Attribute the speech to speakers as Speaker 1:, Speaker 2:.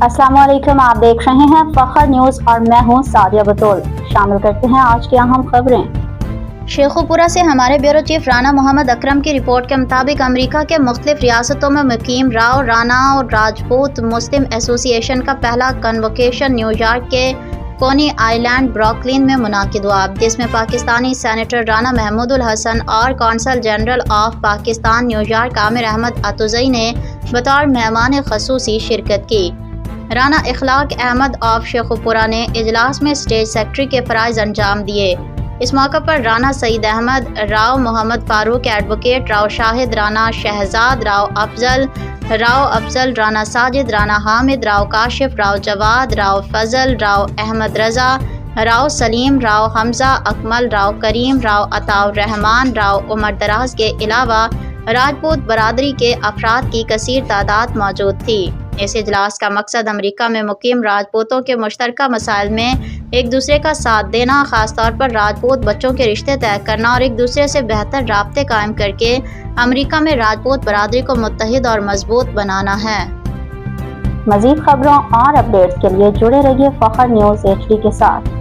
Speaker 1: अस्सलाम वालेकुम, आप देख रहे हैं फखर न्यूज़ और मैं हूं सादिया बतौल। शामिल करते हैं आज की अहम खबरें।
Speaker 2: शेखुपुरा से हमारे ब्यूरो चीफ राना मोहम्मद अकरम की रिपोर्ट के मुताबिक अमेरिका के मुख्तलिफ रियासतों में मुकीम राव, राना और राजपूत मुस्लिम एसोसिएशन का पहला कन्वोकेशन न्यूयॉर्क के कोनी आइलैंड ब्रुकलिन में मुनाकिद हुआ, जिसमें पाकिस्तानी सेनेटर राना महमूदुल हसन और consul general of Pakistan New York Amir Ahmed Atuzai ने बतौर मेहमान खसूसी शिरकत की। राना इखलाक अहमद ऑफ शेखुपुरा ने इजलास में स्टेज सेक्रेटरी के फ़राइज़ अंजाम दिए। इस मौके पर राना सईद अहमद, राव मोहम्मद फारूक एडवोकेट, राव शाहिद राना शहजाद, राव अफजल राना साजिद, राना हामिद, राव काशिफ, राव जवाद, राव फजल, राव अहमद रज़ा, राव सलीम, राव हमज़ा अकमल, राव करीम, राव अताउर रहमान, राव उमर दराज के अलावा राजपूत बरादरी के अफराद की कसीर तादाद मौजूद थी। इस इजलास का मकसद अमेरिका में मुकीम राजपूतों के मुश्तरका मसाइल में एक दूसरे का साथ देना, खासतौर पर राजपूत बच्चों के रिश्ते तय करना और एक दूसरे से बेहतर राब्ते कायम करके अमेरिका में राजपूत बरादरी को मुत्तहिद और मजबूत बनाना है।
Speaker 1: मज़ीद खबरों और अपडेट्स के लिए जुड़े रहिए फखर न्यूज़ HD के साथ।